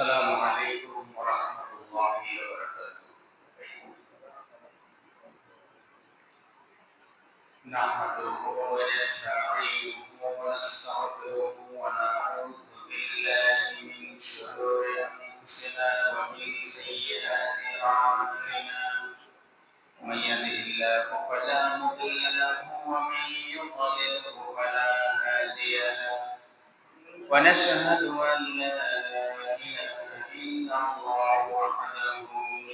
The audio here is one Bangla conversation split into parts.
السلام عليكم ورحمة الله وبركاته. نحمده ونستعينه ونستغفره ونعوذ بالله من شرور أنفسنا ومن سيئات أعمالنا. من يهده الله فلا مضل له ومن يضلله فلا هادي له. ونشهد أن لا إله إلا الله وحده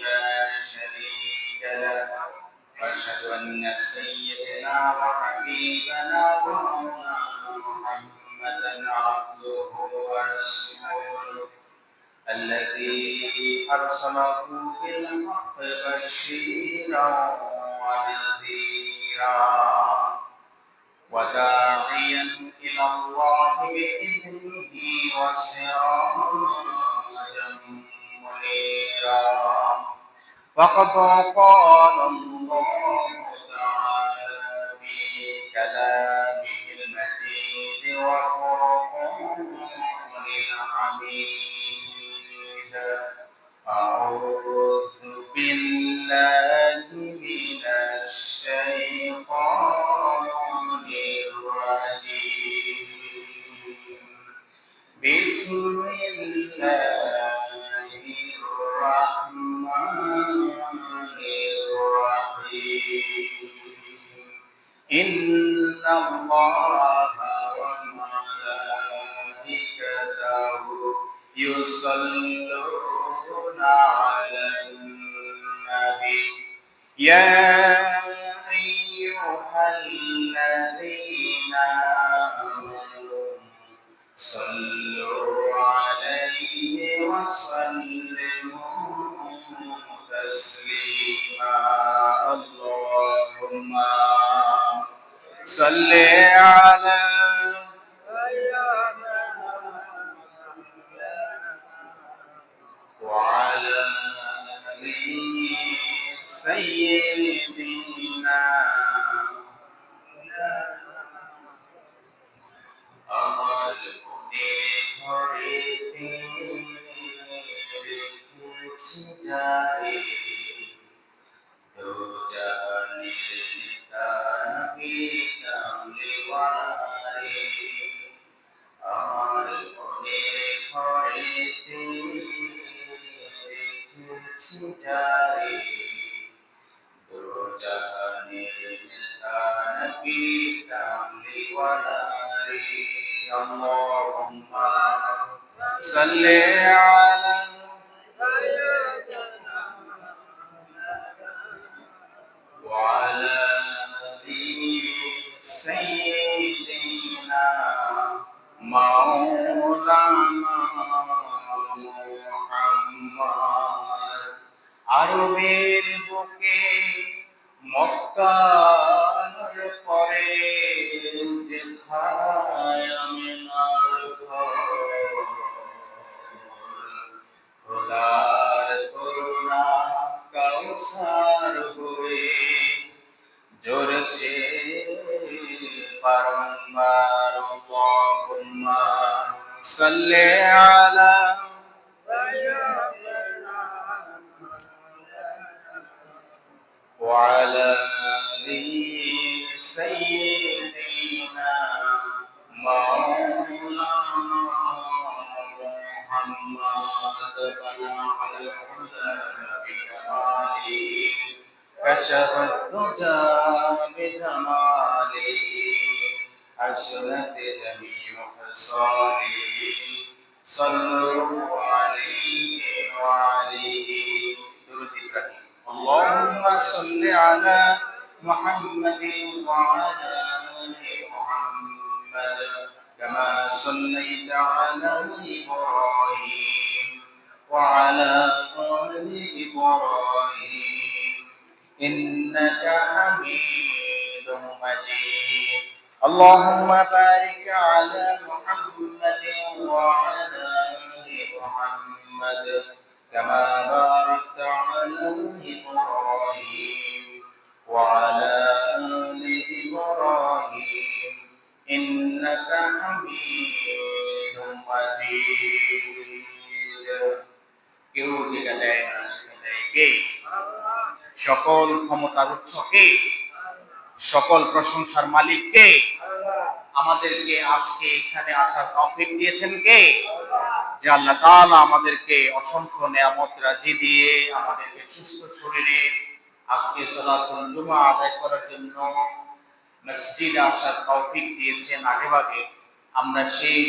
لا شريك له. وأشهد أن سيدنا وحبيبنا ومولانا محمدا عبده ورسوله الذي أرسله بالحق بشيرا ونذيرا وداعيا إلى الله بإذنه وسراجا منيرا. وقد قال الله تعالى في كلامه المجيد وفرقانه الحميد: أعوذ بالله من الشيطان الرجيم. بسم الله الرحمن الرحيم. إن الله وملائكته يصلون على النبي يا أيها الذين آمنوا صلوا عليه وسلموا تسليما. اللهم صل على وعلى آل سيدنا. আমার মনে হইতে রেখেছি যারে, দো জাহানের নেতা নবী কামলিওয়ালা। আমার মনের ঘরেতে রেখেছি যারে, দো জাহানের নেতা নবী কামলিওয়ালা। اللهم صل على وعلى آل سيدنا مولانا محمد। আরবের বুকে মক্কার পরে যেথায় আমিনার ঘর, খোদার করুণা কাউসার হয়ে ঝরছে বারংবার। আল্লাহুম্মা সাল্লি আলা وعلى آل سيدنا مولانا محمد. بلغ الهدى بكماله كشف الدجى بجماله حسنت جميع خصاله. صلوا عليه وعليه درود إبراهيم. اللهم صل على محمد وعلى آل محمد كما صليت على إبراهيم وعلى آل إبراهيم إنك حميد مجيد. اللهم بارك على محمد وعلى آل محمد كما باركت على إبراهيم وعلى آل إبراهيم إنك حميد مجيد. কেউ যেটা দেয় না সেটা দেয় কে? সকল ক্ষমতার উৎস কে? সকল প্রশংসার মালিক কে? আমাদেরকে আজকে এখানে আসার তৌফিক দিয়েছেন কে? যে আল্লাহ তাআলা আমাদেরকে অসংখ্য নিয়ামত রাজি দিয়ে আমাদেরকে সুস্থ শরীরে আজকে সালাতুল জুমা আদায় করার জন্য মসজিদে আসার তৌফিক দিয়েছেন। আগেভাগে আমরা সেই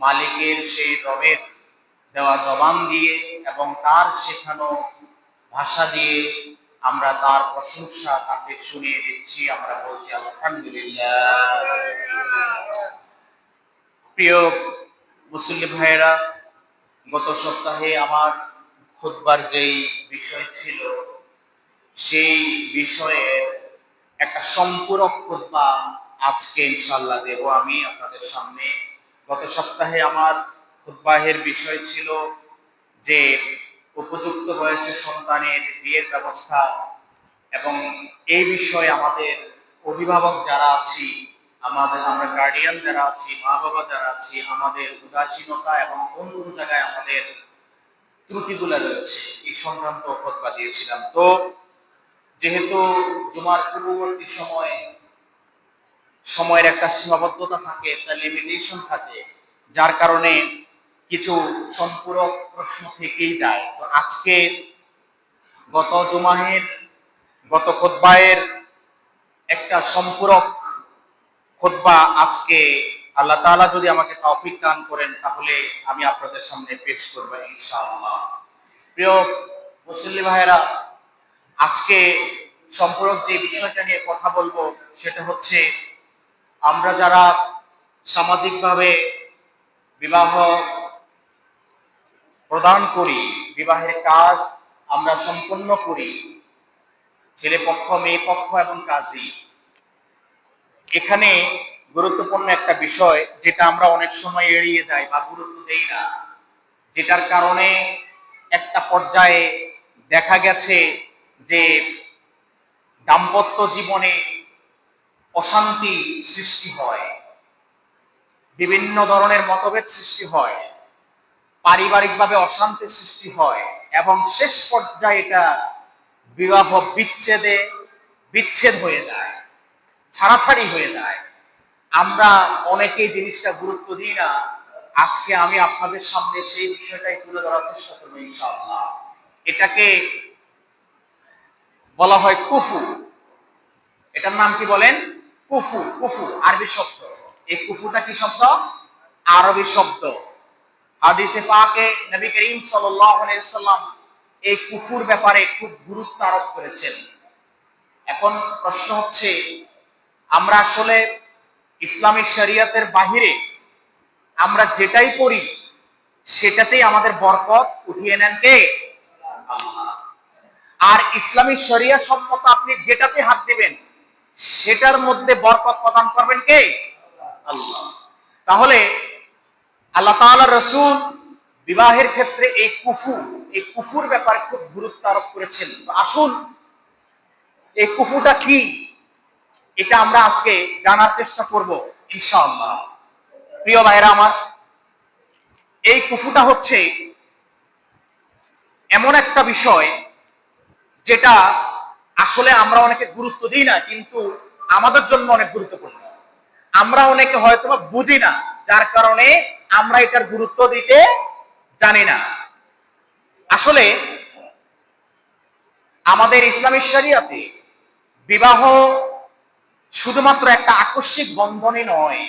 মালিকের, সেই রবের দেওয়া জবান দিয়ে এবং তার শেখানো ভাষা দিয়ে আমরা তার প্রশংসা তাকে শুনিয়ে দিচ্ছি। আমরা বলছি আলহামদুলিল্লাহ। প্রিয় মুসলিম ভাইয়েরা, গত সপ্তাহে আমার খুতবার যেই বিষয় ছিল সেই বিষয়ে একটা সম্পূরক খুতবা আজকে ইনশাআল্লাহ দেব আমি আপনাদের সামনে। গত সপ্তাহে আমার খুতবাহের বিষয় ছিল যে উপযুক্ত বয়সে সন্তানের বিয়ের ব্যবস্থা, এবং এই বিষয়ে আমাদের অভিভাবক যারা আছি, আমরা গার্ডিয়ান যারা আছি, মা বাবা যারা আছি, আমাদের উদাসীনতা এবং কোন কোন জায়গায় আমাদের ত্রুটিগুলো রয়েছে এই সংক্রান্ত খুতবা দিয়েছিলাম। তো যেহেতু জুমার পূর্ববর্তী সময়ের একটা সীমাবদ্ধতা থাকে, একটা লিমিটেশন থাকে, যার কারণে কিছু সম্পূরক প্রশ্ন থেকেই যায়। তো আজকে গত খুতবায়ের একটা সম্পূরক খুতবা আজকে আল্লাহ তাআলা যদি আমাকে তৌফিক দান করেন তাহলে আমি আপনাদের সামনে পেশ করব ইনশাআল্লাহ। প্রিয় মুসলিম ভাইয়েরা, আজকে সম্পূরক যে বিষয়টা নিয়ে কথা বলবো সেটা হচ্ছে আমরা যারা সামাজিকভাবে বিবাহ প্রদান করি, বিবাহের কাজ আমরা সম্পন্ন করি, ছেলে পক্ষ, মেয়ে পক্ষ এবং কাজী, এখানে গুরুত্বপূর্ণ একটা বিষয় যেটা আমরা অনেক সময় এড়িয়ে যাই বা গুরুত্ব দেই না, যেটার কারণে একটা পর্যায়ে দেখা গেছে যে দাম্পত্য জীবনে অশান্তি সৃষ্টি হয়, বিভিন্ন ধরনের মতভেদ সৃষ্টি হয়, পারিবারিকভাবে অশান্তি সৃষ্টি হয় এবং শেষ পর্যায়ে এটা বিবাহ বিচ্ছেদ হয়ে যায়, ছাড়াছাড়ি হয়ে যায়। আমরা অনেকেই জিনিসটা গুরুত্ব দিই না। আজকে আমি আপনাদের সামনে সেই বিষয়টাই তুলে ধরার চেষ্টা করবো ইনশাআল্লাহ। এটাকে বলা হয় কুফু। এটার নাম কি বলেন? কুফু। কুফু আরবি শব্দ। এই কুফুটা কি শব্দ? আরবি শব্দ। হাদিসে পাকে নবী করিম সাল্লাল্লাহু আলাইহি ওয়াসাল্লাম এই কুফুর ব্যাপারে খুব গুরুত্ব আরোপ করেছেন। এখন প্রশ্ন হচ্ছে, আমরা আসলে ইসলামী শরিয়তের বাহিরে আমরা যেটাই করি সেটাতেই আমাদের বরকত উঠিয়ে নেন কে? আল্লাহ। আর ইসলামী শরিয়া সম্মত আপনি যেটাতে হাত দিবেন সেটার মধ্যে বরকত প্রদান করবেন কে? আল্লাহ। তাহলে আল্লাহ তাআলা রাসূল বিবাহের ক্ষেত্রে এই কুফুর ব্যাপারে খুব গুরুত্ব আরোপ করেছেন। আসুন এই কুফুটা কি এটা আমরা আজকে জানার চেষ্টা করব ইনশাআল্লাহ। প্রিয় ভাইরা আমার, এই কুফুটা হচ্ছে এমন একটা বিষয় যেটা আসলে আমরা অনেকে গুরুত্ব দিই না, কিন্তু আমাদের জন্য অনেক গুরুত্বপূর্ণ। আমরা অনেকে হয়তো বুঝি না, যার কারণে আমরা এটার গুরুত্ব দিতে জানি না। আসলে আমাদের ইসলামী শরিয়াতে বিবাহ শুধুমাত্র একটা আকস্মিক বন্ধনই নয়,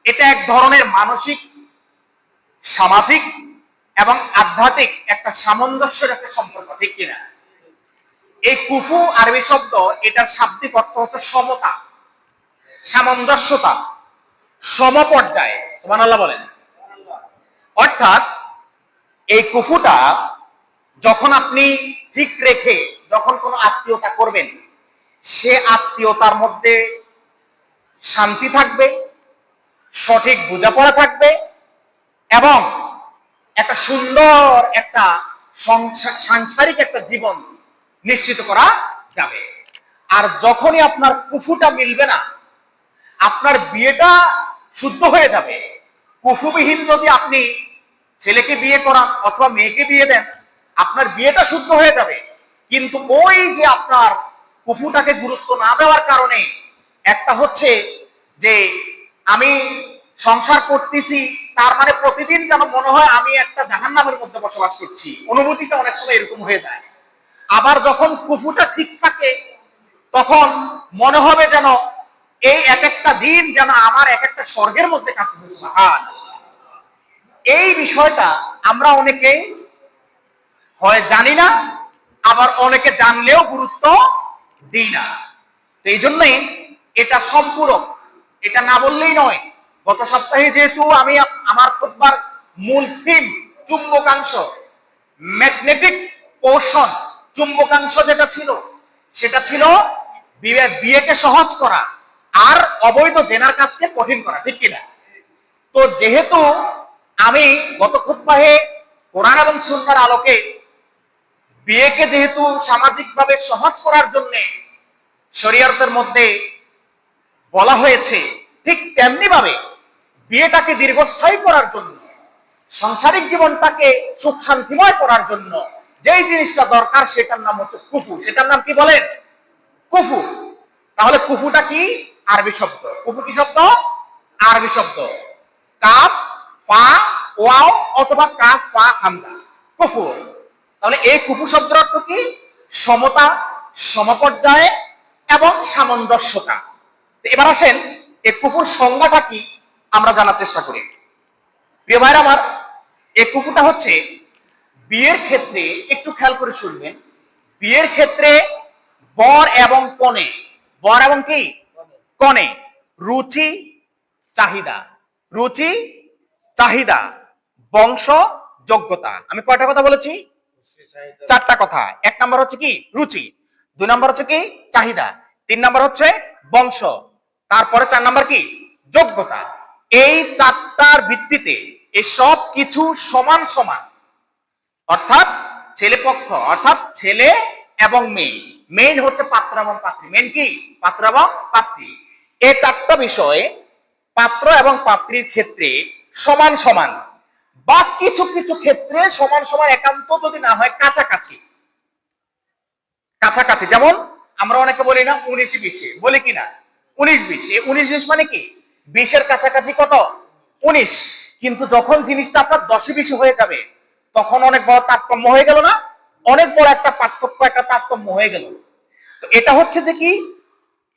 এটা এক ধরনের মানসিক, সামাজিক এবং আধ্যাত্মিক একটা সামঞ্জস্যের একটা সম্পর্ক, ঠিক কিনা? এই কুফু আরবি শব্দ, এটার শাব্দিক অর্থ হচ্ছে সমতা, সামঞ্জস্যতা, সমপর্যায়ে। সুবহানাল্লাহ বলেন। অর্থাৎ এই কুফুটা যখন আপনি ঠিক রেখে যখন কোনো আত্মীয়তা করবেন, সে আত্মীয়তার মধ্যে শান্তি থাকবে, সঠিক বোঝাপড়া থাকবে এবং একটা সুন্দর একটা সাংসারিক একটা জীবন নিশ্চিত করা যাবে। আর যখনই আপনার কুফুটা মিলবে না, আপনার বিয়েটা শুদ্ধ হয়ে যাবে। কুফুবিহীন যদি আপনি ছেলেকে বিয়ে করান অথবা মেয়েকে বিয়ে দেন, আপনার বিয়েটা শুদ্ধ হয়ে যাবে। কিন্তু ওই যে আপনার কুফুটাকে গুরুত্ব না দেওয়ার কারণে একটা হচ্ছে যে আমি সংসার করতেছি, তার মানে প্রতিদিন যেন মনে হয় আমি একটা জাহান্নামের মধ্যে বসবাস করছি, অনুভূতিটা অনেক সময় এরকম হয়ে যায়। আবার যখন কুফুটা ঠিক থাকে তখন মনে হবে যেন এই এক একটা দিন যেন আমার এক একটা স্বর্গের মধ্যে কাটতেছে। এই বিষয়টা আমরা অনেকে হয় জানি না, আবার অনেকে জানলেও গুরুত্ব দিই না। তো এই জন্যই এটা সম্পূরক, এটা না বললেই নয়। গত সপ্তাহে যেহেতু আমি আমার খুতবার মূল থিম চুম্বকাংশ, ম্যাগনেটিক পোর্শন, চুম্বকাংশ যেটা ছিল সেটা ছিল বিয়েকে সহজ করা আর অবৈধ জেনার কাজকে কঠিন করা, ঠিক কিনা? তো যেহেতু আমি গত খুতবাহে কোরআন এবং সুন্নাহর আলোকে বিয়েকে যেহেতু সামাজিকভাবে সহজ করার জন্য শরীয়তের মধ্যে বলা হয়েছে, ঠিক তেমনি ভাবে বিয়েটাকে দীর্ঘস্থায়ী করার জন্য, সাংসারিক জীবনটাকে সুখ শান্তিময় করার জন্য যেই জিনিসটা দরকার সেটার নাম হচ্ছে কুফু। সেটার নাম কি বলেন? কুফু। তাহলে কুফুটা কি? আরবি শব্দ। কুফু কি শব্দ? আরবি শব্দ। কাফ ফা ওয়াও অথবা কাফ ফা হামজা, কুফু। তাহলে এই কুফু শব্দের অর্থ কি? সমতা, সমপর্যায়ে এবং সামঞ্জস্যতা। এবার আসেন এই কুফুর সংজ্ঞাটা কি আমরা জানার চেষ্টা করি। প্রিয় ভাইরা আমার, এই কুফুটা হচ্ছে বিয়ের ক্ষেত্রে, একটু খেয়াল করে শুনবেন, বিয়ের ক্ষেত্রে বর এবং কনে, বর এবং কি কনে রুচি চাহিদা, রুচি চাহিদা, বংশ যোগ্যতা। আমি কয়টা কথা বলেছি? চারটা কথা। এক নাম্বার হচ্ছে কি? রুচি। দুই নাম্বার হচ্ছে কি? চাহিদা। তিন নাম্বার হচ্ছে বংশ। তারপরে চার নাম্বার কি? যোগ্যতা। এই চারটার ভিত্তিতে এই সব কিছু সমান সমান, অর্থাৎ ছেলে পক্ষ, অর্থাৎ ছেলে এবং মেয়ে, মেইন হচ্ছে পাত্র এবং পাত্রী। মেইন কি? পাত্র এবং পাত্রী। এই চারটা বিষয়ে পাত্র এবং পাত্রীর ক্ষেত্রে সমান সমান, বা কিছু কিছু ক্ষেত্রে সমান সমান একান্ত যদি না হয় কাছাকাছি, কাছাকাছি। যেমন আমরা অনেকে বলি না 19-20, বলি কিনা 19-20। 19-20 মানে কি? 20-এর কাছাকাছি কত? 19। কিন্তু যখন জিনিসটা আপনার 10-20 হয়ে যাবে তখন অনেক বড় তারতম্য হয়ে গেল না? অনেক বড় একটা পার্থক্য, একটা তারতম্য হয়ে গেল। তো এটা হচ্ছে যে কি,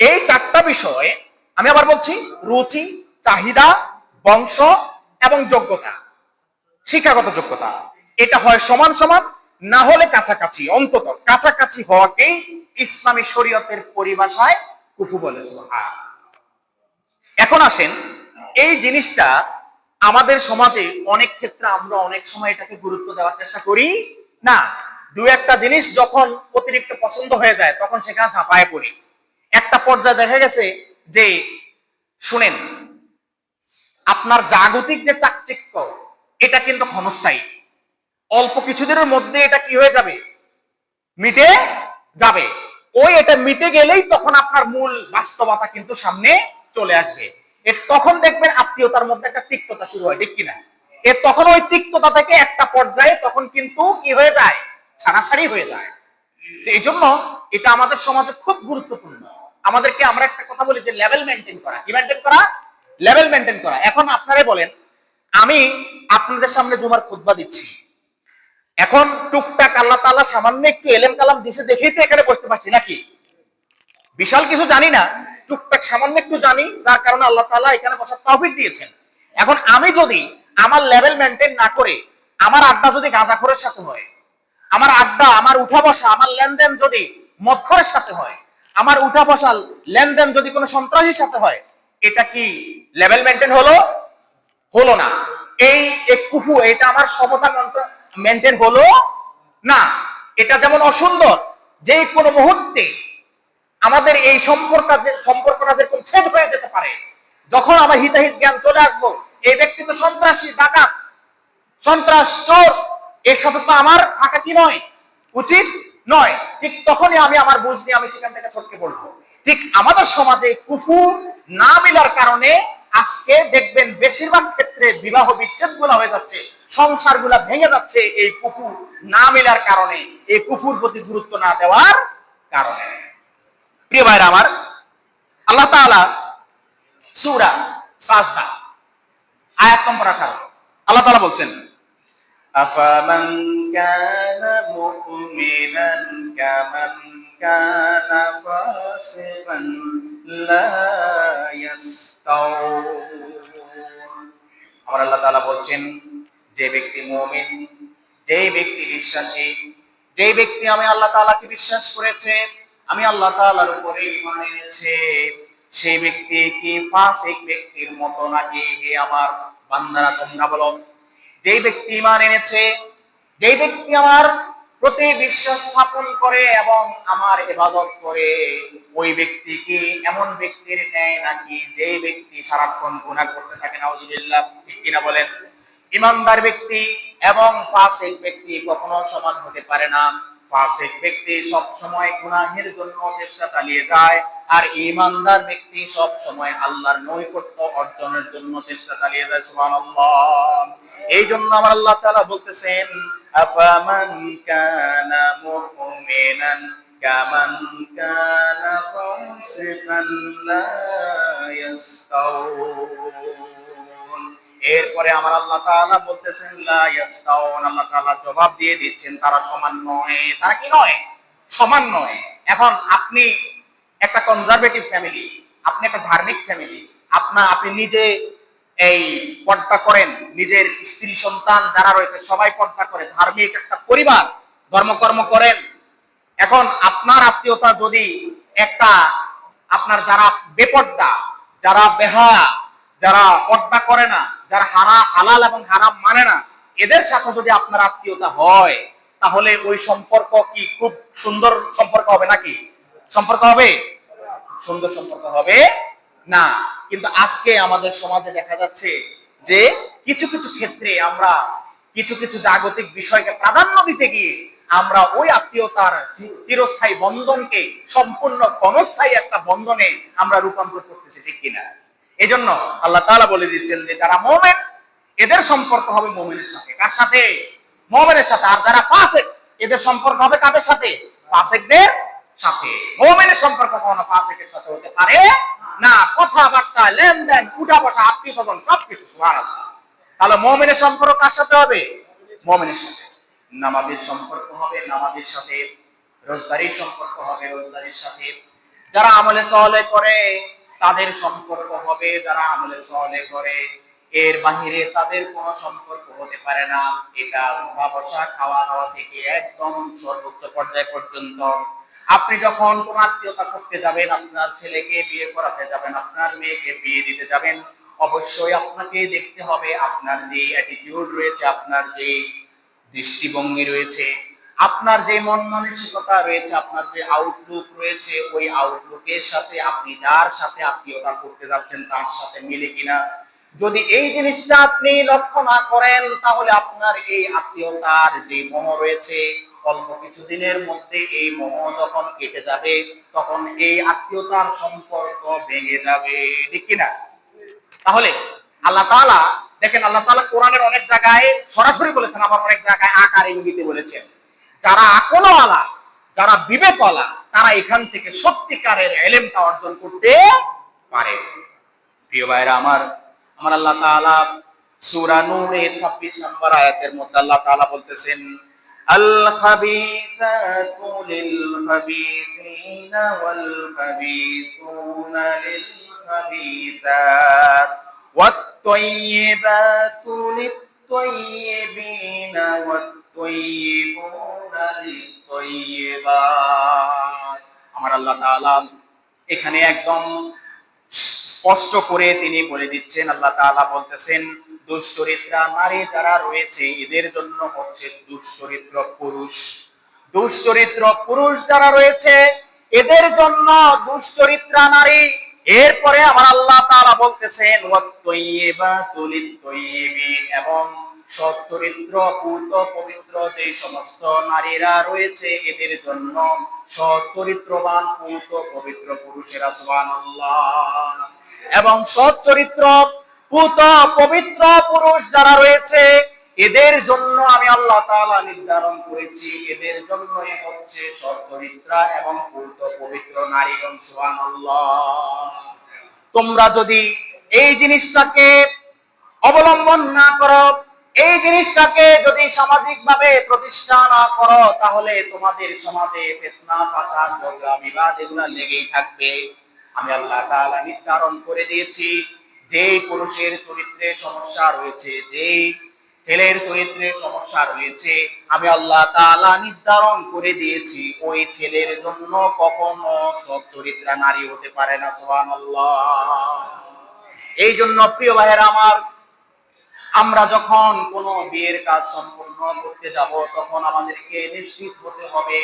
এই চারটা বিষয়, আমি আবার বলছি, রুচি, চাহিদা, বংশ এবং যোগ্যতা, শিক্ষাগত যোগ্যতা, এটা হয় সমান সমান, না হলে কাছাকাছি। অন্তত কাছাকাছি হওয়াকেই ইসলামী শরীয়তের পরিভাষায় কুফু বলে। এখন আসেন, এই জিনিসটা আমাদের সমাজে অনেক ক্ষেত্রে আমরা অনেক সময় এটাকে গুরুত্ব দেওয়ার চেষ্টা করি না। দু একটা জিনিস যখন অতিরিক্ত পছন্দ হয়ে যায় তখন সেখানে ঝাঁপায় পড়ি। একটা পর্যায়ে দেখা গেছে যে, শুনেন, আপনার জাগতিক যে চাকচিক্য এটা কিন্তু ক্ষণস্থায়ী, অল্প কিছুদিনের মধ্যে এটা কি হয়ে যাবে? মিটে যাবে। ওই এটা মিটে গেলেই তখন আপনার মূল বাস্তবতা কিন্তু সামনে চলে আসবে। তখন দেখবেন আত্মীয়তার মধ্যে একটা তিক্ততা শুরু হয়, ঠিক কিনা? তখন ওই তিক্ততা থেকে একটা পর্যায়ে তখন কিন্তু কি হয়ে যায়? ছাড়াছাড়ি হয়ে যায়। এই জন্য এটা আমাদের সমাজে খুব গুরুত্বপূর্ণ। আমাদেরকে, আমরা একটা কথা বলি যে লেভেল মেনটেন করা। কি মেনটেন করা? লেভেল মেনটেন করা। এখন আপনারাই বলেন, আমি আপনাদের সামনে জুমার খুতবা দিচ্ছি, এখন টুকটাক আল্লাহ তাআলা সামান্য একটু এলেম কালাম দিছে দেখেই তো এখানে বসতে পারছি, নাকি? বিশাল কিছু জানি না, টুকটাক সামান্য একটু জানি, যার কারণে আল্লাহ তাআলা এখানে বসার তৌফিক দিয়েছেন। এখন আমি যদি আমার লেভেল মেনটেন না করে, আমার আড্ডা যদি গাঁজাখোরের সাথে হয়, আমার আড্ডা, আমার উঠা বসা, আমার লেনদেন যদি মদখোরের সাথে হয়, আমার উঠা বসা লেনদেন যদি কোনো সন্ত্রাসীর সাথে হয়, এটা কি লেভেল মেনটেন হলো? হলো না। এই কুফু, এটা আমার সমতা মেনটেন হলো না। এটা যেমন অসুন্দর, যে কোনো মুহূর্তে আমাদের এই সম্পর্কটা যেরকম ছেদ হয়ে যেতে পারে। যখন আমার হিতাহিত জ্ঞান চলে আসবো, এই ব্যক্তি তো সন্ত্রাসী, ডাকাত, সন্ত্রাস, চোর, এর সাথে তো আমার থাকা কি নয়, উচিত নয়। ঠিক তখনই আমি আমার বুঝ নিয়ে আমি সেখান থেকে ছটকে পড়বো। ঠিক আমাদের সমাজে কুফু না মিলার কারণে আজকে দেখবেন বেশিরভাগ ক্ষেত্রে বিবাহ বিচ্ছেদ গুলো হয়ে যাচ্ছে সংসারগুলা ভেঙে যাচ্ছে এই কুফর না মেলার কারণে, এই কুফর প্রতি গুরুত্ব না দেওয়ার কারণে। প্রিয় ভাইরা আমার, আল্লাহ তাআলা সূরা সাজদা আয়াত নম্বর 18 আল্লাহ তাআলা বলছেন, আফামান কানা মুমিনান কামান কানা ফাসিকান লা ইয়াস্তাউন। আমার আল্লাহ তাআলা বলছেন, যে ব্যক্তি মুমিন, যে ব্যক্তি বিশ্বাসী, যে ব্যক্তি আমি আল্লাহ তাআলাকে বিশ্বাস করেছে, আমি আল্লাহ তাআলার উপরে ঈমান এনেছে, সেই ব্যক্তি কি ফাসিক ব্যক্তির মতো নাকি? হে আমার বান্দারা তোমরা বলো, যেই ব্যক্তি ঈমান এনেছে, যেই ব্যক্তি আমার প্রতি বিশ্বাস স্থাপন করে এবং আমার ইবাদত করে, ওই ব্যক্তি কি এমন ব্যক্তির ন্যায় নাকি যেই ব্যক্তি সারাক্ষণ গুনাহ করতে থাকে? নাউযুবিল্লাহ, ঠিক কিনা বলেন? ঈমানদার ব্যক্তি এবং ফাসিক ব্যক্তি কখনো সমান হতে পারে না। ফাসিক ব্যক্তি সব সময় গুনাহের জন্য চেষ্টা চালিয়ে যায়, আর ঈমানদার ব্যক্তি সব সময় আল্লাহর নৈকট্য অর্জনের জন্য চেষ্টা চালিয়ে যায়। সুবহানাল্লাহ। এই জন্য আমার আল্লাহ তাআলা বলতেছেন, আফামান কানা মুমিনান কামান কানা ফাসিকান লা ইয়াস্তাউন। এরপরে আমার আল্লাহ তাআলা বলতেছেন লা ইয়াস্তাউন, আল্লাহ তাআলা জবাব দিয়ে দিচ্ছেন তারা সমান নয়। তারা কি নয়? সমান নয়। এখন আপনি একটা কনজারভেটিভ ফ্যামিলি, আপনি একটা ধার্মিক ফ্যামিলি, আপনি নিজে এই পর্দা করেন, নিজের স্ত্রী সন্তান যারা রয়েছে সবাই পর্দা করে, ধার্মিক একটা পরিবার, ধর্মকর্ম করেন। এখন আপনার আত্মীয়তা যদি একটা আপনার যারা বেপর্দা, যারা বেহায়া, যারা পর্দা করে না, যারা হালাল এবং হারাম মানে না, এদের সাথে যদি আপনার আত্মীয়তা হয়, তাহলে ওই সম্পর্ক কি খুব সুন্দর সম্পর্ক হবে নাকি? সম্পর্ক হবে? সুন্দর সম্পর্ক হবে না। কিন্তু আজকে আমাদের সমাজে দেখা যাচ্ছে যে কিছু কিছু ক্ষেত্রে আমরা কিছু কিছু জাগতিক বিষয়কে প্রাধান্য দিতে গিয়ে আমরা ওই আত্মীয়তার চিরস্থায়ী বন্ধনকে সম্পূর্ণ ক্ষণস্থায়ী একটা বন্ধনে আমরা রূপান্তর করতেছি, ঠিক কিনা? এই জন্য আল্লাহ তাআলা বলে দিচ্ছেন যে যারা মুমিন, এদের সম্পর্ক হবে মুমিনের সাথে। কার সাথে? মুমিনের সাথে। আর যারা ফাসিক, এদের সম্পর্ক হবে কাদের সাথে? ফাসিকদের সাথে। মুমিনের সম্পর্ক কখনো ফাসিকের সাথে হতে পারে না। কথাবার্তা, লেনদেন, উঠা বসা, আত্মীয়স্বজন সবকিছু। সুবহানাল্লাহ। তাহলে মুমিনের সম্পর্ক কার সাথে হবে? মুমিনের সাথে। নামাজের সম্পর্ক হবে নামাজের সাথে, রোজগারির সম্পর্ক হবে রোজগারির সাথে। যারা আমলে সালেহ করে তাদের সম্পর্ক হবে যারা আমলে সালেহ করে, এর বাহিরে তাদের কোনো সম্পর্ক হতে পারে না। এটা উঠা বসা, খাওয়া দাওয়া থেকে একদম সর্বোচ্চ পর্যায় পর্যন্ত। আপনি যখন কোন আত্মীয়তা করতে যাবেন, আপনার ছেলেকে বিয়ে করাতে যাবেন, আপনার মেয়েকে বিয়ে দিতে যাবেন, অবশ্যই আপনাকে দেখতে হবে আপনার যে অ্যাটিটিউড রয়েছে, আপনার যে দৃষ্টিভঙ্গি রয়েছে, আপনার যে মন মানসিকতা রয়েছে, আপনার যে আউটলুক রয়েছে, ওই আউটলুকের সাথে আপনি যার সাথে আত্মীয়তা করতে যাচ্ছেন তার সাথে মিলে কিনা। যদি এই জিনিসটা আপনি লক্ষ্য না করেন, তাহলে আপনার এই আত্মীয়তার যে মোহ রয়েছে, অল্প কিছুদিনের মধ্যে এই মোহ যখন কেটে যাবে, তখন এই আত্মীয়তার সম্পর্ক ভেঙে যাবে, ঠিক কিনা? তাহলে আল্লাহ তাআলা দেখেন, আল্লাহ তাআলা কোরআনের অনেক জায়গায় সরাসরি বলেছেন, আবার অনেক জায়গায় আকার ইঙ্গিতে বলেছেন। যারা আকলওয়ালা, যারা বিবেকওয়ালা, তারা এখান থেকে সত্যিকারের ইলমটা অর্জন করতে পারে। প্রিয় ভাইরা আমার, আল্লাহ তাআলা সূরা নূরের 26 নম্বর আয়াতের মধ্যে আল্লাহ তাআলা বলতেছেন, আল খাবিসাতু লিল খাবিসিনা ওয়াল খাবিসুনা লিল খাবিসাত ওয়াত তাইয়্যিবাতু লিত তাইয়্যিবিনা ওয়াত তাইয়্যিবুনা লিত তাইয়্যিবাত। আমার আল্লাহ তাআলা এখানে একদম স্পষ্ট করে তিনি বলে দিচ্ছেন, আল্লাহ তাআলা বলতেছেন দুশ্চরিত্রা নারী যারা রয়েছে এদের জন্য হচ্ছে দুশ্চরিত্র পুরুষ। দুশ্চরিত্র পুরুষ যারা রয়েছে এদের জন্য দুশ্চরিত্রা নারী। এরপরে আমার আল্লাহ তাআলা বলতেছেন ওয়াত তাইয়্যিবাতু লিত তাইয়্যিবিন, এবং সচ্চরিত্র পূত পবিত্র যে সমস্ত নারীরা রয়েছে এদের জন্য সচ্চরিত্রবান পূত পবিত্র পুরুষেরা। সুবহানাল্লাহ। এবং সচ্চরিত্র পূত পবিত্র পুরুষ যারা রয়েছে এদের জন্য আমি আল্লাহ তাআলা নির্ধারণ করেছি, এদের জন্যই হচ্ছে সৎ চরিত্রা এবং পূর্ত পবিত্র নারীগণ। সুবহানাল্লাহ। তোমরা যদি এই জিনিসটাকে অবলম্বন না করো, এই জিনিসটাকে যদি সামাজিকভাবে প্রতিষ্ঠা না করো, তাহলে তোমাদের সমাজে ফিতনা, ফাসাদ, ঝগড়া, বিবাদ এগুলো লেগেই থাকবে। আমি আল্লাহ তাআলা নির্ধারণ করে দিয়েছি, যেই পুরুষের চরিত্রে সমস্যা রয়েছে, যেই ছেলের চরিত্রে সমস্যা রয়েছে, আমি আল্লাহ তাআলা নির্ধারণ করে দিয়েছি ওই ছেলের জন্য কখনো সৎ চরিত্রা নারী হতে পারে না। সুবহানাল্লাহ। এই জন্য প্রিয় ভাইয়েরা আমার, আমরা যখন কোনো বিয়ের কাজ সম্পূর্ণ করতে যাব, তখন আমাদেরকে নিশ্চিত হতে হবে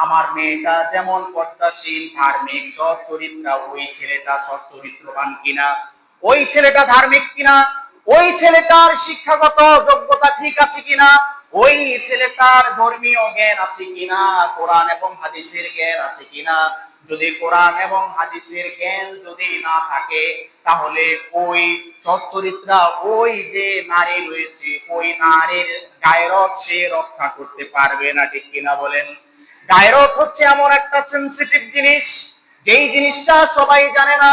আমার মেয়েটা যেমন পর্দাশীল, ধার্মিক, সৎ চরিত্রা, ওই ছেলেটা সৎ চরিত্রবান কিনা, ওই ছেলেটা ধার্মিক কিনা, ওই ছেলেটার শিক্ষাগত যোগ্যতা ঠিক আছে কিনা, ওই ছেলেটার ধর্মীয় জ্ঞান আছে কিনা, কোরআন এবং হাদিসের জ্ঞান আছে কিনা। যদি কোরআন এবং হাদিসের জ্ঞান যদি না থাকে, তাহলে ওই সৎ চরিত্রা, ওই যে নারী রয়েছে, ওই নারীর গায়রত সে রক্ষা করতে পারবে না। ঠিক কিনা বলেন? গায়রত হচ্ছে এমন একটা সেনসিটিভ জিনিস, যেই জিনিসটা সবাই জানে না,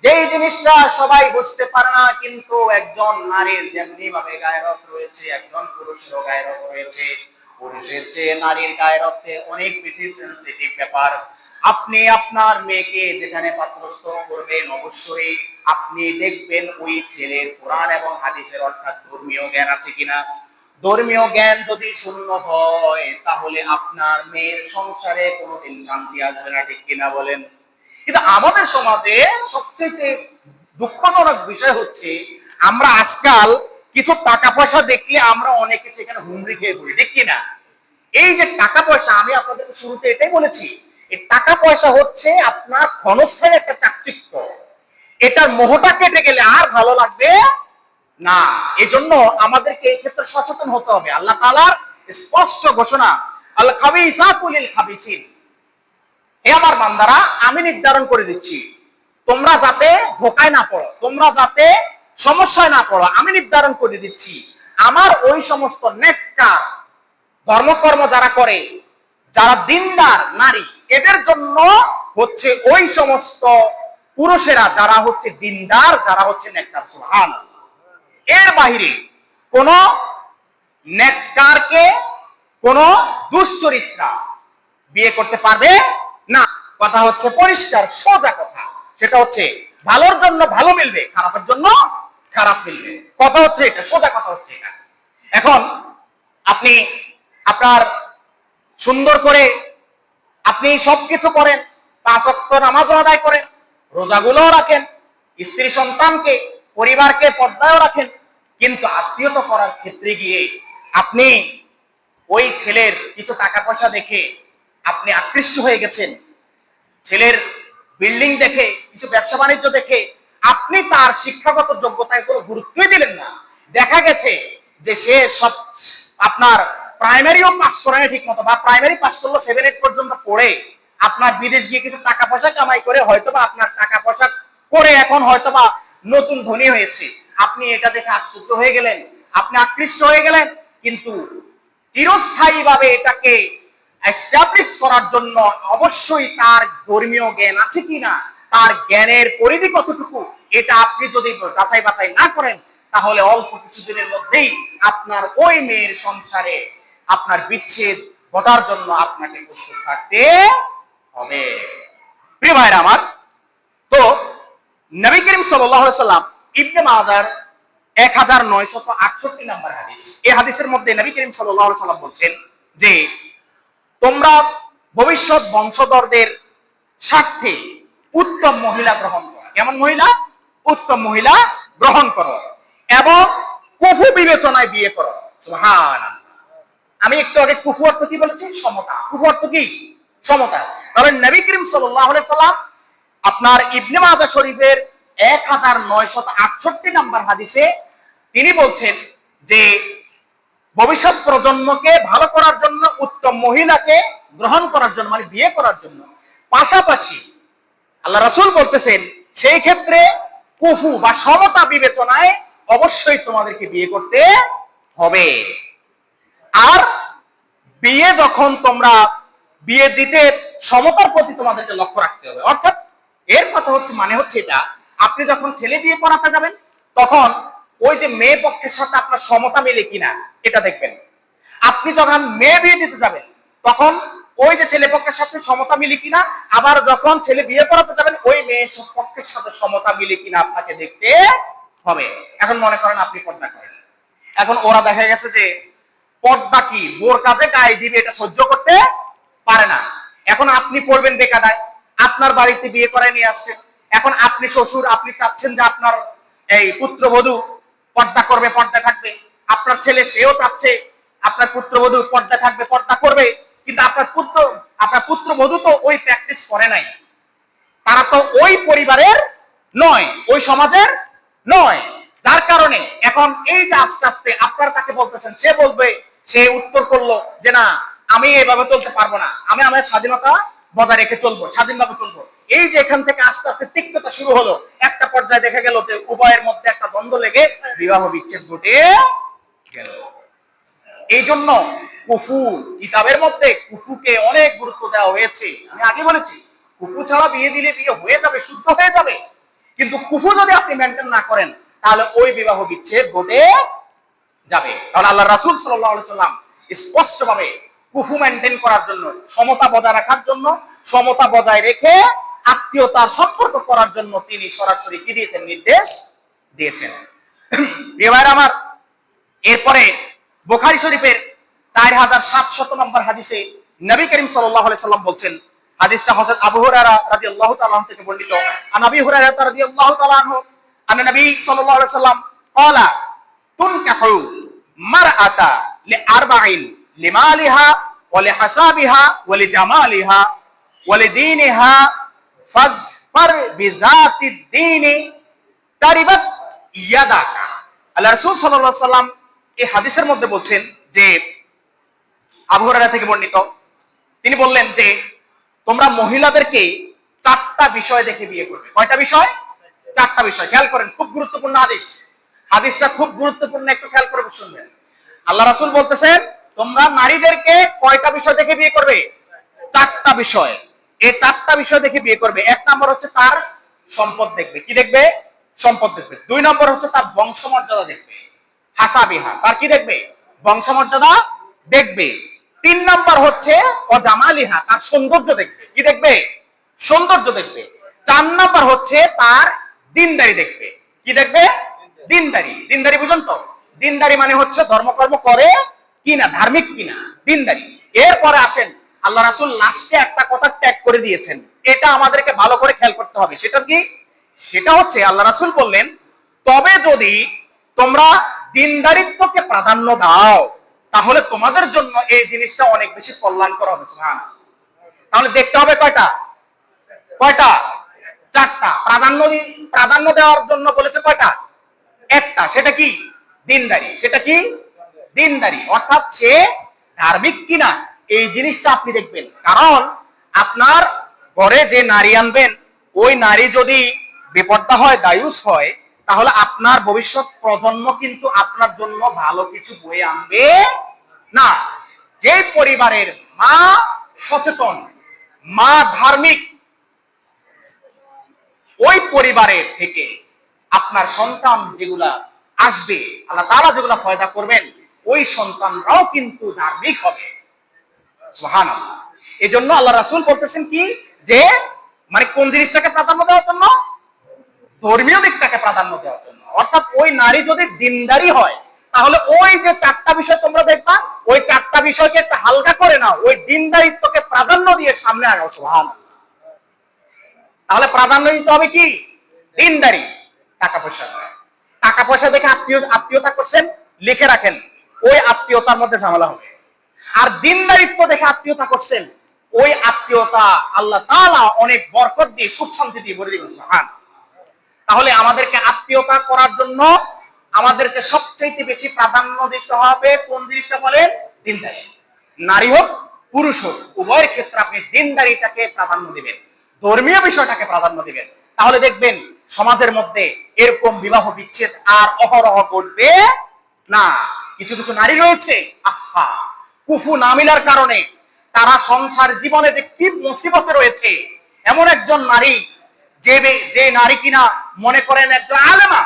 যেই জিনিসটা সবাই বুঝতে পারে না, কিন্তু একজন নারীর যেমনি ভাবে গায়রত রয়েছে, একজন পুরুষেরও গায়রত রয়েছে। পুরুষের চেয়ে নারীর গায়রতে অনেক বেশি সেনসিটিভ ব্যাপার। আপনি আপনার মেয়েকে যেখানে পাত্রস্থ করবেন, অবশ্যই আপনি দেখবেন ওই ছেলের কোরআন এবং হাদিসের অর্থাৎ ধর্মীয় জ্ঞান আছে কিনা। ধর্মীয় জ্ঞান যদি শূন্য হয়, তাহলে আপনার মেয়ের সংসারে কোনোদিন শান্তি আসবে না। ঠিক কিনা বলেন? কিন্তু আমাদের সমাজে সবচেয়ে দুঃখজনক বিষয় হচ্ছে, আমরা আজকাল কিছু টাকা পয়সা দেখলে আমরা অনেকে সেখানে হুমড়ি খেয়ে পড়ি। ঠিক কিনা? এই যে টাকা পয়সা, আমি আপনাদের শুরুতে এটাই বলেছি, এই টাকা পয়সা হচ্ছে আপনার ক্ষণস্থায়ী একটা চাকচিক্য। এটার মোহটা কেটে গেলে আর ভালো লাগবে না। এজন্য আমাদেরকে এই ক্ষেত্রে সচেতন হতে হবে। আল্লাহ তাআলার স্পষ্ট ঘোষণা, আল খাবিসাতু লিল খাবিসিন, হে আমার বান্দারা, আমি নির্ধারণ করে দিচ্ছি তোমরা যাতে ধোঁকায় না পড়ো, তোমরা যাতে সমস্যায় না পড়ো, আমি নির্ধারণ করে দিচ্ছি আমার ওই সমস্ত নেককার ধর্মকর্ম যারা করে, যারা দিনদার নারী, এদের জন্য হচ্ছে ওই সমস্ত পুরুষেরা যারা হচ্ছে দিনদার, যারা হচ্ছে নেককার। সুবহানাল্লাহ। এর বাইরে কোন নেককারকে কোন দুশ্চরিত্রা বিয়ে করতে পারবে না। কথা হচ্ছে পরিষ্কার সোজা কথা, সেটা হচ্ছে ভালোর জন্য ভালো মিলবে, খারাপের জন্য খারাপ মিলবে। কথা হচ্ছে এটা, সোজা কথা হচ্ছে এটা। এখন আপনি আপনার সুন্দর করে আপনি সবকিছু করেন, 5 ওয়াক্ত নামাজও আদায় করেন, রোজাগুলোও রাখেন, স্ত্রী সন্তানকে, পরিবারকে পর্দায়ও রাখেন, কিন্তু আত্মীয়তা করার ক্ষেত্রে গিয়ে আপনি ওই ছেলের কিছু টাকা পয়সা দেখে আপনি আকৃষ্ট হয়ে গেছেন, ছেলের বিল্ডিং দেখে, কিছু ব্যবসা বাণিজ্য দেখে আপনি তার শিক্ষাগত যোগ্যতায় কোনো গুরুত্বই দিলেন না। দেখা গেছে যে সে সব আপনার প্রাইমারিও পাস করে না ঠিক মতো, বা প্রাইমারি পাস করলো 7-8 পর্যন্ত পড়ে আপনার বিদেশ গিয়ে কিছু টাকা পয়সা কামাই করে হয়তোবা আপনার টাকা পয়সা করে এখন হয়তোবা নতুন ধনী হয়েছে। আপনি এটা দেখে আশ্চর্য হয়ে গেলেন, আপনি আকৃষ্ট হয়ে গেলেন, কিন্তু চিরস্থায়ীভাবে এটাকে এস্টাবলিশ করার জন্য অবশ্যই তার ধর্মীয় জ্ঞান আছে কিনা, তার জ্ঞানের পরিধি কতটুকু, এটা আপনি যদি যাচাই বাছাই না করেন, তাহলে অল্প কিছুদিনের মধ্যেই আপনার ওই মেয়ের সংসারে আপনার বিচ্ছেদ ঘটার জন্য আপনাকে প্রস্তুত থাকতে হবে। প্রিয় ভাইরা আমার, তো নবী করিম সাল্লাল্লাহু আলাইহি সাল্লাম ইবনে মাজার 1968 নম্বর হাদিস, এই হাদিসের মধ্যে নবী করিম সাল্লাল্লাহু আলাইহি সাল্লাম বলছেন যে তোমরা ভবিষ্যৎ বংশধরদের স্বার্থে উত্তম মহিলা গ্রহণ করো। কেমন মহিলা? উত্তম মহিলা গ্রহণ করো এবং কুফু বিবেচনায় বিয়ে করো। সুবহানাল্লাহ। আমি একটু আগে কুফু অর্থ কি বলেছি? সমতা। কুফু অর্থ কি? সমতা। তাহলে নবী করিম সাল্লাল্লাহু আলাইহি সাল্লাম আপনার ইবনে মাজাহ শরীফের 1968 নম্বর হাদিসে তিনি বলছেন যে ভবিষ্যৎ প্রজন্মকে ভালো করার জন্য, উত্তম মহিলাকে গ্রহণ করার জন্য, মানে বিয়ে করার জন্য, পাশাপাশি আল্লাহ রাসূল বলতেছেন সেই ক্ষেত্রে কুফু বা সমতা বিবেচনায় অবশ্যই তোমাদেরকে বিয়ে করতে হবে। আর বিয়ে যখন তোমরা বিয়ে দিতে সমতার প্রতি তোমাদেরকে লক্ষ্য রাখতে হবে। অর্থাৎ এর কথা হচ্ছে মানে হচ্ছে এটা, আপনি যখন ছেলে বিয়ে করাতে যাবেন তখন ওই যে মেয়ে পক্ষের সাথে আপনার সমতা মেলে কিনা এটা দেখবেন। আপনি যখন মেয়ে বিয়ে দিতে যাবেন তখন ওই যে ছেলে পক্ষের সাথে সমতা মিলে কিনা, আবার যখন ছেলে বিয়ে করাতে যাবেন ওই মেয়ে পক্ষের সাথে সমতা মিলে কিনা আপনাকে দেখতে হবে। এখন মনে করেন আপনি পর্দা করেন, এখন ওরা দেখা গেছে যে পর্দা কি বোর কাজে গায়ে দিবে এটা সহ্য করতে পারে না। এখন আপনি পড়বেন বেকায়দায়, আপনার বাড়িতে বিয়ে করে নিয়ে আসছেন, এখন আপনি শ্বশুর, আপনি চাচ্ছেন যে আপনার এই পুত্রবধূ পর্দা করবে, পর্দা থাকবে। আপনার ছেলে সেও চাচ্ছে আপনার পুত্রবধূ পর্দা থাকবে, পর্দা করবে। কিন্তু আপনার পুত্রবধূ তো ওই প্র্যাকটিস করে নাই, তারা তো ওই পরিবারের নয়, ওই সমাজের নয়। যার কারণে এখন এই যে আস্তে আস্তে আপনার তাকে বলতেছেন, সে বলবে, সে উত্তর করলো যে না আমি এভাবে চলতে পারবো না, আমি আমার স্বাধীনতা বজায় রেখে চলবো, স্বাধীনভাবে চলবো। এই যে এখান থেকে আস্তে আস্তে তিক্ততা শুরু হলো, একটা পর্যায়ে দেখা গেল যে উভয়ের মধ্যে একটা দ্বন্দ্ব লেগে বিবাহ বিচ্ছেদ ঘটে গেল। এই জন্য কুফু কিতাবের মধ্যে কুফুকে অনেক গুরুত্ব দেওয়া হয়েছে। আমি আগে বলেছি কুফু ছাড়া বিয়ে দিলে বিয়ে হয়ে যাবে, শুদ্ধ হয়ে যাবে, কিন্তু কুফু যদি আপনি মেনটেন না করেন তাহলে ওই বিবাহ বিচ্ছেদ ঘটে যাবে। তাহলে আল্লাহ রাসূল সাল্লাল্লাহু আলাইহি সাল্লাম স্পষ্টভাবে কুফু মেনটেন করার জন্য, সমতা বজায় রাখার জন্য, সমতা বজায় রেখে আত্মীয়তার সম্পর্ক করার জন্য তিনি সরাসরি কি দিয়েছেন? নির্দেশ দিয়েছেন। প্রিয় ভাইরা আমার, এরপরে বুখারী শরীফের 4700 নম্বর হাদিসে নবী করিম সাল্লাল্লাহু আলাইহি সাল্লাম বলছেন, হাদিসটা হযরত আবু হুরায়রা রাদিয়াল্লাহু তাআলা থেকে বর্ণিত। আন আবি হুরায়রা রাদিয়াল্লাহু তাআলা আনহু আন নবী সাল্লাল্লাহু আলাইহি সাল্লাম قال তুনকাহু মারআতা লিআরবাইন লিমালিহা ওয়া লিহাসাবিহা ওয়া লিজামালিহা ওয়া লিদীনিহা ফাজফার বিযাতিদ দীনি তারিবাত ইয়াদাকা। আল্লাহ রাসূল সাল্লাল্লাহু আলাইহি সাল্লাম এই হাদিসের মধ্যে বলছেন যে, আবু হুরায়রা থেকে বর্ণিত, তিনি বললেন যে তোমরা মহিলাদেরকে 4টা বিষয় দেখে বিয়ে করবে। কয়টা বিষয়? 4টা বিষয়। খেয়াল করেন, খুব গুরুত্বপূর্ণ হাদিস, হাদিসটা খুব গুরুত্বপূর্ণ, একটু খেয়াল করে শুনবেন। আল্লাহ রাসূল বলতেছেন তোমরা নারীদেরকে কয়টা বিষয় দেখে বিয়ে করবে? 4টা বিষয়। এই 4টা বিষয় দেখে বিয়ে করবে। 1 নম্বর হচ্ছে তার সম্পদ দেখবে। কি দেখবে? সম্পদ দেখবে। 2 নম্বর হচ্ছে তার বংশমর্যাদা দেখবে, হাসাবিহা, তার কি দেখবে? বংশমর্যাদা দেখবে। 3 নম্বর হচ্ছে অজামালিহা, তার সৌন্দর্য দেখবে। কি দেখবে? সৌন্দর্য দেখবে। 4 নম্বর হচ্ছে তার দিনদারি দেখবে। কি দেখবে? দিনদারি। দিনদারি বুঝুন তো? দিনদারি মানে হচ্ছে ধর্মকর্ম করে কিনা, ধার্মিক কিনা, দিনদারি। এরপরে আসেন, আল্লাহ রাসূল লাস্টে একটা কথা ট্যাগ করে দিয়েছেন, এটা আমাদেরকে ভালো করে খেয়াল করতে হবে। সেটা কি? সেটা হচ্ছে আল্লাহ রাসূল বললেন, তবে যদি তোমরা দিনদারিত্বকে প্রাধান্য দাও তাহলে তোমাদের জন্য এই জিনিসটা অনেক বেশি কল্যাণকর হবে। সুবহানাল্লাহ। তাহলে দেখতে হবে কয়টা? কয়টা? 4টা। প্রাধান্য দেওয়ার জন্য বলেছে কয়টা? একটা। সেটা কি? দিনদারি। সেটা কি? দিনদারি। অর্থাৎ সে ধার্মিক কিনা এই জিনিসটা আপনি দেখবেন। কারণ আপনার ঘরে যে নারী আনবেন, ওই নারী যদি বেপর্দা হয়, দায়ুস হয়, তাহলে আপনার ভবিষ্যৎ প্রজন্ম কিন্তু আপনার জন্য ভালো কিছু বয়ে আনবে না। যে পরিবারের মা সচেতন, মা ধার্মিক, ওই পরিবারের থেকে আপনার সন্তান যেগুলা আসবে, আল্লাহ তাআলা যেগুলা পয়দা করবেন, ওই সন্তানরাও কিন্তু ধার্মিক হবে। সুবহানাল্লাহ। এজন্য আল্লাহ রাসূল বলতেছেন কি, যে মানে কোন জিনিসটাকে প্রাধান্য দেওয়ার জন্য? ধর্মীয় দিকটাকে প্রাধান্য দেওয়ার জন্য। অর্থাৎ ওই নারী যদি দিনদারি হয় তাহলে ওই যে 4টা বিষয় তোমরা দেখবা, ওই 4টা বিষয়কে একটা হালকা করে নাও, ওই দিনদারিত্বকে প্রাধান্য দিয়ে সামনে আগাও। সুবহানাল্লাহ। তাহলে প্রাধান্য দিতে হবে কি? দিনদারি। টাকা পয়সা নয়। টাকা পয়সা দেখে আত্মীয়তা করছেন, লিখে রাখেন, ওই আত্মীয়তার মধ্যে ঝামেলা হবে। আর দিনদারিত্ব দেখে আত্মীয়তা করছেন, ওই আত্মীয়তা আল্লাহ তাআলা অনেক বরকত দিয়ে, সুখ শান্তি দিয়ে ভরে দিবেন। সুবহান। তাহলে আমাদেরকে আত্মীয়তা করার জন্য আমাদেরকে সবচেয়ে বেশি প্রাধান্য দিতে হবে কোন জিনিসটা বলেন? দিনদারি। নারী হোক পুরুষ হোক, উভয়ের ক্ষেত্রে আপনি দিনদারিটাকে প্রাধান্য দিবেন, ধর্মীয় বিষয়টাকে প্রাধান্য দিবেন। তাহলে দেখবেন সমাজের মধ্যে এরকম বিবাহ বিচ্ছেদ আর অহরহ ঘটবে না। কিছু কিছু নারী রয়েছে, আহা, কুফু না মিলার কারণে তারা সংসার জীবনে যে কি মুসিবতে রয়েছে। এমন একজন নারী যে নারী কিনা মনে করেন একজন আলেমা,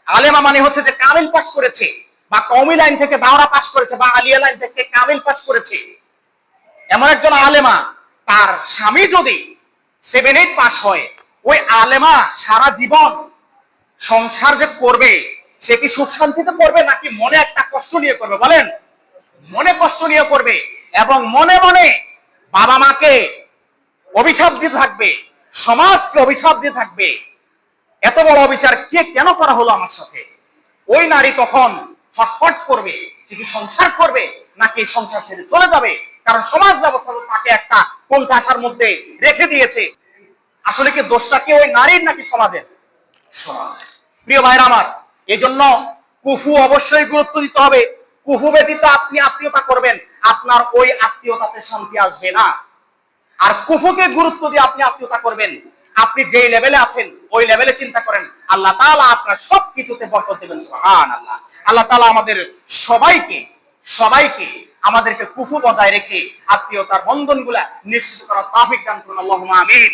আলেমা মানে হচ্ছে যে কামিল পাস করেছে, বা কওমি লাইন থেকে দাওরা পাস করেছে, বা আলিয়া লাইন থেকে কামিল পাস করেছে, এমন একজন আলেমা, তার স্বামী যদি 7-8 পাস হয়, ওই আলেমা সারা জীবন সংসার যে করবে, সে কি সুখ শান্তিতে করবে নাকি মনে একটা কষ্ট নিয়ে করবে? বলেন, মনে কষ্ট নিয়ে করবে, এবং মনে মনে বাবা মাকে অভিশাপ দিতে থাকবে, সমাজকে অভিশাপ দিয়ে থাকবে, এত বড় অবিচার কে কেন করা হলো আমার সাথে। ওই নারী তখন ছটফট করবে, সে কি সংসার করবে নাকি সংসার ছেড়ে চলে যাবে, কারণ সমাজ ব্যবস্থা তাকে একটা কোণঠাসার মধ্যে রেখে দিয়েছে। আসলে কি দোষটা কি ওই নারীর নাকি সমাজের? সমাজ। প্রিয় ভাইরা আমার, এই জন্য কুফু অবশ্যই গুরুত্ব দিতে হবে। কুফু ব্যতীত আপনি আত্মীয়তা করবেন, আপনার ওই আত্মীয়তাতে শান্তি আসবে না। আর কুফুকে গুরুত্ব দিয়ে আপনি আত্মীয়তা করবেন, আপনি যে লেভেলে আছেন ওই লেভেলে চিন্তা করেন, আল্লাহ তাআলা আপনার সবকিছুতে বরকত দেবেন। সুবহানাল্লাহ। আল্লাহ তাআলা আমাদের সবাইকে আমাদেরকে কুফু বজায় রেখে আত্মীয়তার বন্ধনগুলা নিশ্চিত করার তৌফিক দান করুন। আল্লাহুম্মা আমিন।